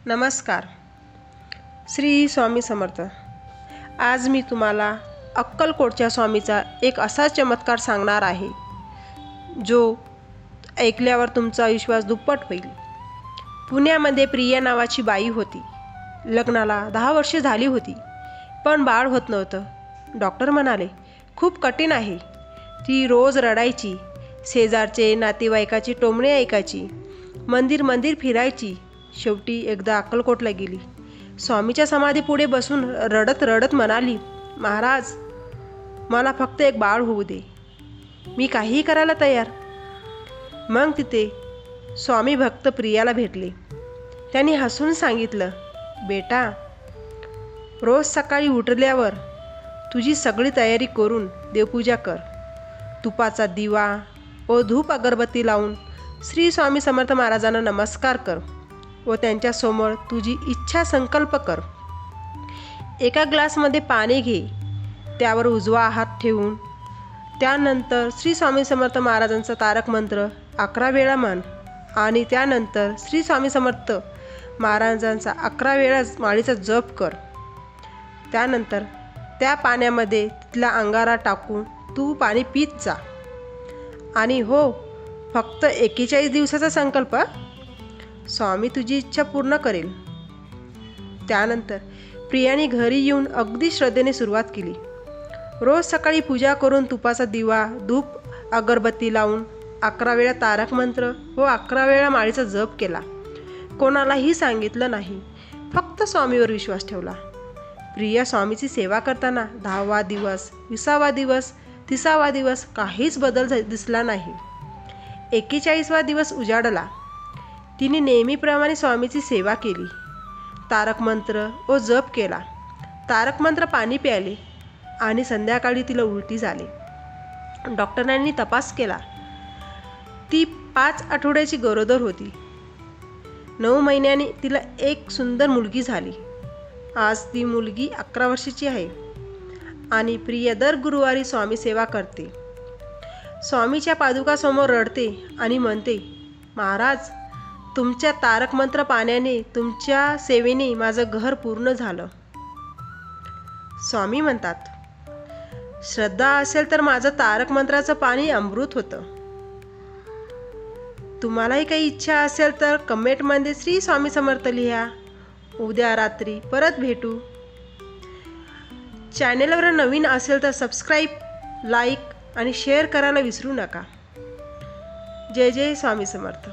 नमस्कार. श्री स्वामी समर्थ. आज मी तुम्हाला अक्कलकोटच्या स्वामीचा एक असा चमत्कार सांगणार आहे जो ऐकल्यावर तुमचा विश्वास दुप्पट होईल. पुण्यामध्ये प्रिया नावाची बाई होती. लग्नाला 10 वर्षे झाली होती, पण बाळ होत नव्हतं. डॉक्टर म्हणाले खूप कठीण आहे. ती रोज रडायची, शेजारचे नातेवाईकाची टोमणे ऐकायची, मंदिर फिरायची. शेवटी एकदा अक्कलकोटला गेली. स्वामीच्या समाधीपुढे बसून रडत रडत म्हणाली, महाराज, मला फक्त एक बाळ होऊ दे, मी काहीही करायला तयार. मग तिथे स्वामी भक्त प्रियाला भेटले. त्यांनी हसून सांगितलं, बेटा, रोज सकाळी उठल्यावर तुझी सगळी तयारी करून देवपूजा कर. तुपाचा दिवा व धूप अगरबत्ती लावून श्री स्वामी समर्थ महाराजांना नमस्कार कर व त्यांच्यासमोर तुझी इच्छा संकल्प कर. एका ग्लासमध्ये पाणी घे, त्यावर उजवा हात ठेवून त्यानंतर श्री स्वामी समर्थ महाराजांचा तारक मंत्र 11 वेळा म्हण आणि त्यानंतर श्री स्वामी समर्थ महाराजांचा 11 वेळा माळीचा जप कर. त्यानंतर त्या पाण्यामध्ये तिथला अंगारा टाकून तू पाणी पीत जा. आणि हो, फक्त 41 दिवसाचा संकल्प, स्वामी तुझी इच्छा पूर्ण करेल. त्यानंतर प्रियाने घरी येऊन अगदी श्रद्धेने सुरुवात केली. रोज सकाळी पूजा करून तुपाचा दिवा, धूप अगरबत्ती लावून 11 वेळा तारक मंत्र व 11 वेळा माळीचा जप केला. कोणालाही सांगितलं नाही, फक्त स्वामीवर विश्वास ठेवला. प्रिया स्वामीची सेवा करताना 10वा दिवस, 20वा दिवस, 30वा दिवस काहीच बदल दिसला नाही. 41वा दिवस उजाडला. तिने नेहमीप्रमाणे स्वामीची सेवा केली. तारक मंत्र व जप केला. तारक मंत्र पाणी प्यायले आणि संध्याकाळी तिला उलटी झाली. डॉक्टरांनी तपास केला. ती 5 आठवड्याची गरोदर होती. 9 महिन्यांनी तिला एक सुंदर मुलगी झाली. आज ती मुलगी 11 वर्षाची आहे आणि प्रिया दर गुरुवारी स्वामी सेवा करते. स्वामीच्या पादुकासमोर रडते आणि म्हणते, महाराज, तुमच्या तारक मंत्र पाण्याने, तुमच्या सेवेने माझं घर पूर्ण झालं. स्वामी म्हणतात, श्रद्धा असेल तर माझं तारक मंत्राचं पाणी अमृत होतं. तुम्हालाही काही इच्छा असेल तर कमेंटमध्ये श्री स्वामी समर्थ लिहा. उद्या रात्री परत भेटू. चॅनेलवर नवीन असेल तर सबस्क्राईब, लाईक आणि शेअर करायला विसरू नका. जय जय स्वामी समर्थ.